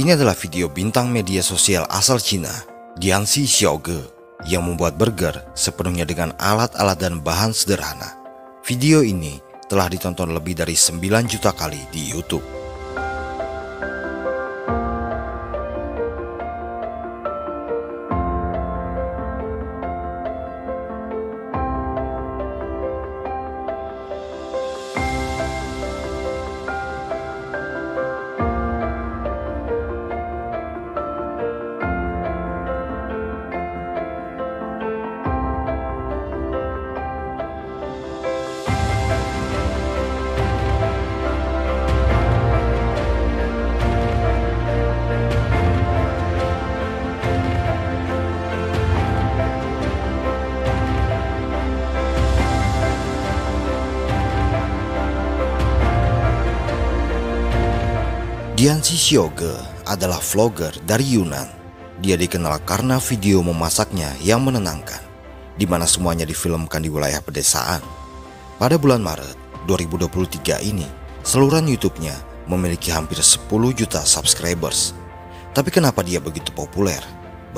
Ini adalah video bintang media sosial asal Cina, Dianxi Xiaoge, yang membuat burger sepenuhnya dengan alat-alat dan bahan sederhana. Video ini telah ditonton lebih dari 9 juta kali di YouTube. Dianxi Xiaoge adalah vlogger dari Yunnan. Dia dikenal karena video memasaknya yang menenangkan, di mana semuanya difilmkan di wilayah pedesaan. Pada bulan Maret 2023 ini, saluran YouTube-nya memiliki hampir 10 juta subscribers. Tapi kenapa dia begitu populer?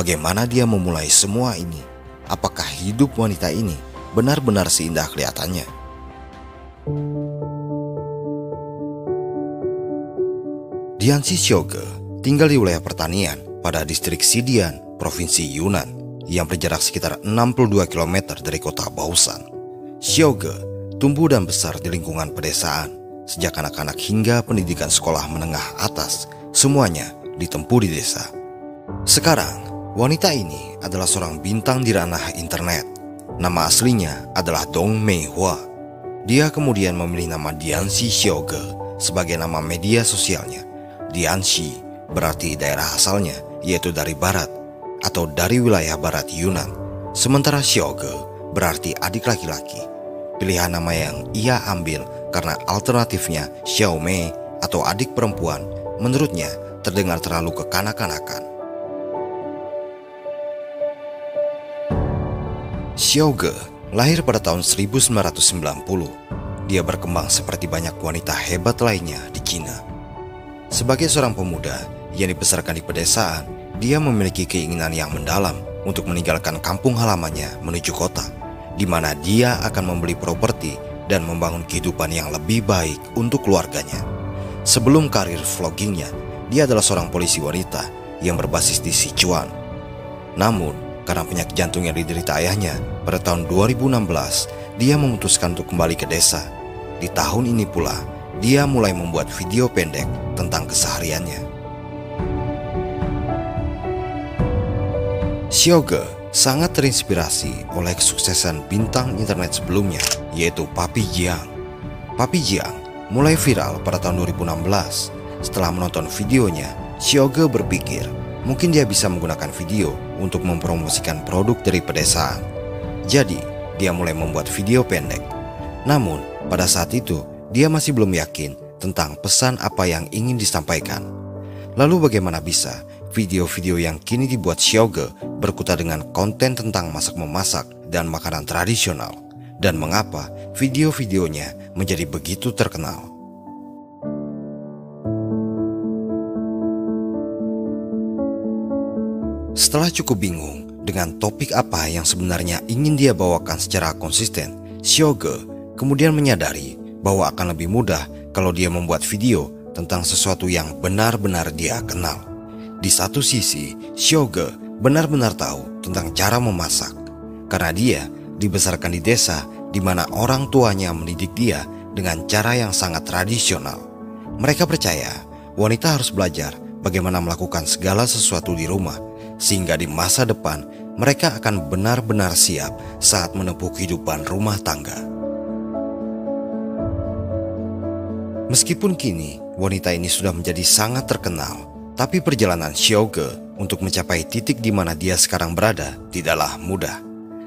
Bagaimana dia memulai semua ini? Apakah hidup wanita ini benar-benar seindah kelihatannya? Dianxi Xiaoge tinggal di wilayah pertanian pada distrik Xidian, Provinsi Yunnan, yang berjarak sekitar 62 km dari kota Baosan. Xiaoge tumbuh dan besar di lingkungan pedesaan. Sejak anak-anak hingga pendidikan sekolah menengah atas, semuanya ditempuh di desa. Sekarang, wanita ini adalah seorang bintang di ranah internet. Nama aslinya adalah Dong Meihua. Dia kemudian memilih nama Dianxi Xiaoge sebagai nama media sosialnya. Dianxi berarti daerah asalnya, yaitu dari barat atau dari wilayah barat Yunnan. Sementara Xiaoge berarti adik laki-laki. Pilihan nama yang ia ambil karena alternatifnya Xiaomei atau adik perempuan menurutnya terdengar terlalu kekanak-kanakan. Xiaoge lahir pada tahun 1990. Dia berkembang seperti banyak wanita hebat lainnya di Cina. Sebagai seorang pemuda yang dibesarkan di pedesaan, dia memiliki keinginan yang mendalam untuk meninggalkan kampung halamannya menuju kota, di mana dia akan membeli properti dan membangun kehidupan yang lebih baik untuk keluarganya. Sebelum karir vloggingnya, dia adalah seorang polisi wanita yang berbasis di Sichuan. Namun, karena penyakit jantung yang diderita ayahnya, pada tahun 2016, dia memutuskan untuk kembali ke desa. Di tahun ini pula, dia mulai membuat video pendek tentang kesehariannya. Xiaoge sangat terinspirasi oleh kesuksesan bintang internet sebelumnya, yaitu Papi Jiang. Papi Jiang mulai viral pada tahun 2016. Setelah menonton videonya, Xiaoge berpikir mungkin dia bisa menggunakan video untuk mempromosikan produk dari pedesaan. Jadi, dia mulai membuat video pendek. Namun, pada saat itu, dia masih belum yakin tentang pesan apa yang ingin disampaikan. Lalu bagaimana bisa video-video yang kini dibuat Xiaoge berkutat dengan konten tentang masak-memasak dan makanan tradisional? Dan mengapa video-videonya menjadi begitu terkenal? Setelah cukup bingung dengan topik apa yang sebenarnya ingin dia bawakan secara konsisten, Xiaoge kemudian menyadari bahwa akan lebih mudah kalau dia membuat video tentang sesuatu yang benar-benar dia kenal. Di satu sisi, Xiaoge benar-benar tahu tentang cara memasak, karena dia dibesarkan di desa di mana orang tuanya mendidik dia dengan cara yang sangat tradisional. Mereka percaya wanita harus belajar bagaimana melakukan segala sesuatu di rumah, sehingga di masa depan mereka akan benar-benar siap saat menempuh kehidupan rumah tangga. Meskipun kini wanita ini sudah menjadi sangat terkenal, tapi perjalanan Xiaoge untuk mencapai titik di mana dia sekarang berada tidaklah mudah.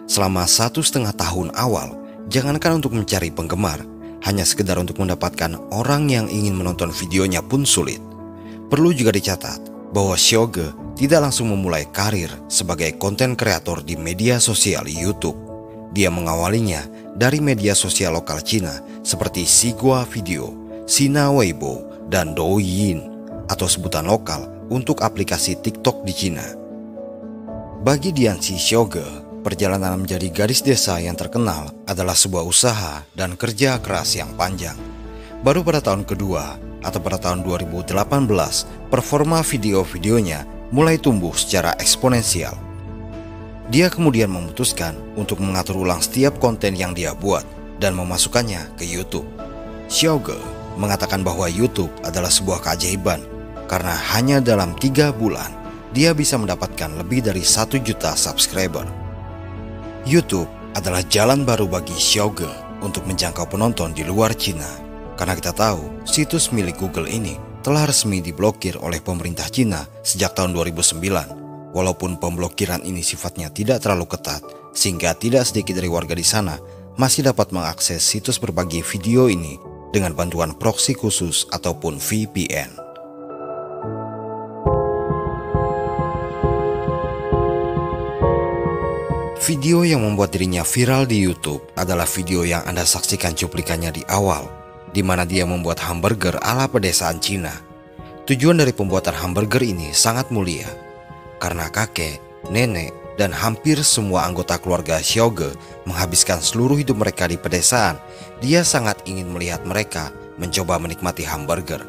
Selama 1,5 tahun awal, jangankan untuk mencari penggemar, hanya sekedar untuk mendapatkan orang yang ingin menonton videonya pun sulit. Perlu juga dicatat bahwa Xiaoge tidak langsung memulai karir sebagai konten kreator di media sosial YouTube. Dia mengawalinya dari media sosial lokal Cina seperti Sigua Video, Sina Weibo, dan Douyin, atau sebutan lokal untuk aplikasi TikTok di Cina. Bagi Dianzi Xiaoge, perjalanan menjadi gadis desa yang terkenal adalah sebuah usaha dan kerja keras yang panjang. Baru pada tahun kedua atau pada tahun 2018, performa video-videonya mulai tumbuh secara eksponensial. Dia kemudian memutuskan untuk mengatur ulang setiap konten yang dia buat dan memasukkannya ke YouTube. Xiaoge mengatakan bahwa YouTube adalah sebuah keajaiban karena hanya dalam 3 bulan dia bisa mendapatkan lebih dari 1 juta subscriber. YouTube adalah jalan baru bagi Xiaoge untuk menjangkau penonton di luar Cina, karena kita tahu situs milik Google ini telah resmi diblokir oleh pemerintah Cina sejak tahun 2009. Walaupun pemblokiran ini sifatnya tidak terlalu ketat, sehingga tidak sedikit dari warga di sana masih dapat mengakses situs berbagi video ini dengan bantuan proxy khusus ataupun VPN. Video yang membuat dirinya viral di YouTube adalah video yang Anda saksikan cuplikannya di awal, di mana dia membuat hamburger ala pedesaan Cina. Tujuan dari pembuatan hamburger ini sangat mulia, karena kakek, nenek, dan hampir semua anggota keluarga Xiaoge menghabiskan seluruh hidup mereka di pedesaan. Dia sangat ingin melihat mereka mencoba menikmati hamburger.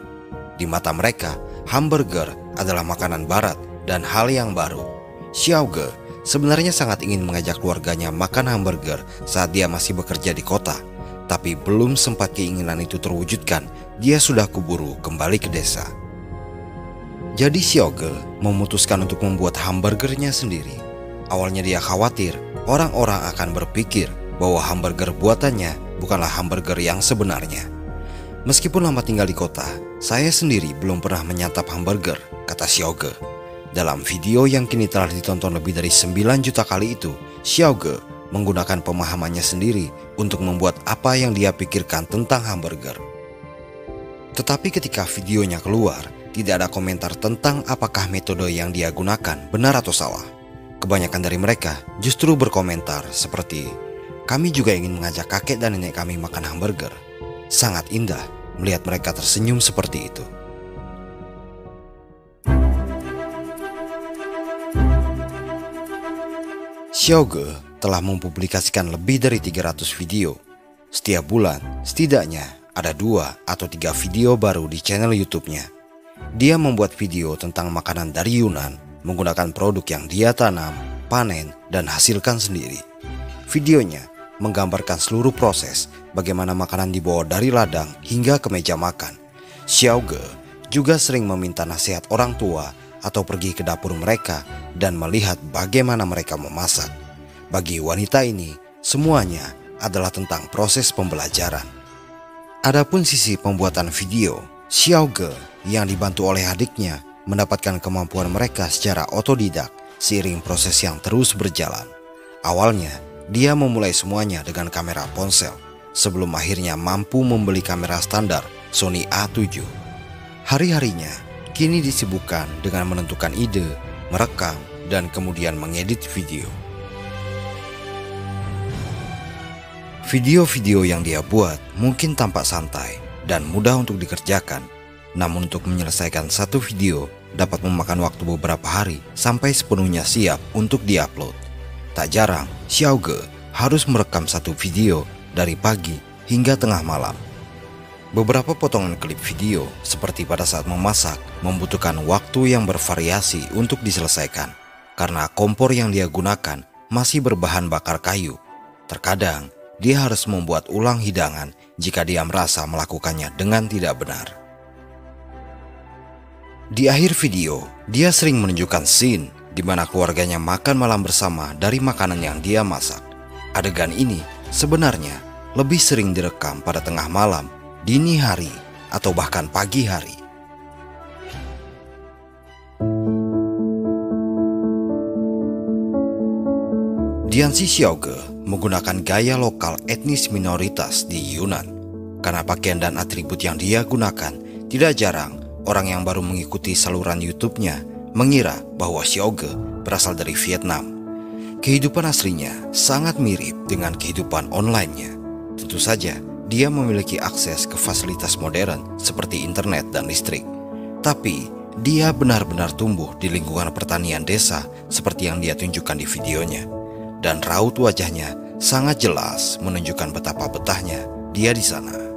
Di mata mereka, hamburger adalah makanan barat dan hal yang baru. Xiaoge sebenarnya sangat ingin mengajak keluarganya makan hamburger saat dia masih bekerja di kota. Tapi belum sempat keinginan itu terwujudkan, dia sudah keburu kembali ke desa. Jadi Xiaoge memutuskan untuk membuat hamburgernya sendiri. Awalnya dia khawatir orang-orang akan berpikir bahwa hamburger buatannya bukanlah hamburger yang sebenarnya. Meskipun lama tinggal di kota, saya sendiri belum pernah menyantap hamburger, kata Xiaoge. Dalam video yang kini telah ditonton lebih dari 9 juta kali itu, Xiaoge menggunakan pemahamannya sendiri untuk membuat apa yang dia pikirkan tentang hamburger. Tetapi ketika videonya keluar, tidak ada komentar tentang apakah metode yang dia gunakan benar atau salah. Kebanyakan dari mereka justru berkomentar seperti, "Kami juga ingin mengajak kakek dan nenek kami makan hamburger." Sangat indah melihat mereka tersenyum seperti itu. Xiaoge telah mempublikasikan lebih dari 300 video. Setiap bulan, setidaknya ada 2 atau 3 video baru di channel YouTube-nya. Dia membuat video tentang makanan dari Yunan menggunakan produk yang dia tanam, panen, dan hasilkan sendiri. Videonya menggambarkan seluruh proses bagaimana makanan dibawa dari ladang hingga ke meja makan. Xiaoge juga sering meminta nasihat orang tua atau pergi ke dapur mereka dan melihat bagaimana mereka memasak. Bagi wanita ini, semuanya adalah tentang proses pembelajaran. Adapun sisi pembuatan video, Xiaoge yang dibantu oleh adiknya mendapatkan kemampuan mereka secara otodidak seiring proses yang terus berjalan. Awalnya, dia memulai semuanya dengan kamera ponsel sebelum akhirnya mampu membeli kamera standar Sony A7. Hari-harinya kini disibukkan dengan menentukan ide, merekam, dan kemudian mengedit video. Video-video yang dia buat mungkin tampak santai dan mudah untuk dikerjakan, namun untuk menyelesaikan satu video dapat memakan waktu beberapa hari sampai sepenuhnya siap untuk diupload. Tak jarang, Xiaoge harus merekam satu video dari pagi hingga tengah malam. Beberapa potongan klip video seperti pada saat memasak membutuhkan waktu yang bervariasi untuk diselesaikan karena kompor yang dia gunakan masih berbahan bakar kayu. Terkadang dia harus membuat ulang hidangan jika dia merasa melakukannya dengan tidak benar. Di akhir video, dia sering menunjukkan scene di mana keluarganya makan malam bersama dari makanan yang dia masak. Adegan ini sebenarnya lebih sering direkam pada tengah malam, dini hari, atau bahkan pagi hari. Dianzi Xiaoge menggunakan gaya lokal etnis minoritas di Yunan. Karena pakaian dan atribut yang dia gunakan, tidak jarang orang yang baru mengikuti saluran YouTube-nya mengira bahwa Xiaoge berasal dari Vietnam. Kehidupan aslinya sangat mirip dengan kehidupan online-nya. Tentu saja, dia memiliki akses ke fasilitas modern seperti internet dan listrik. Tapi, Dia benar-benar tumbuh di lingkungan pertanian desa seperti yang dia tunjukkan di videonya. Dan raut wajahnya sangat jelas menunjukkan betapa betahnya dia di sana.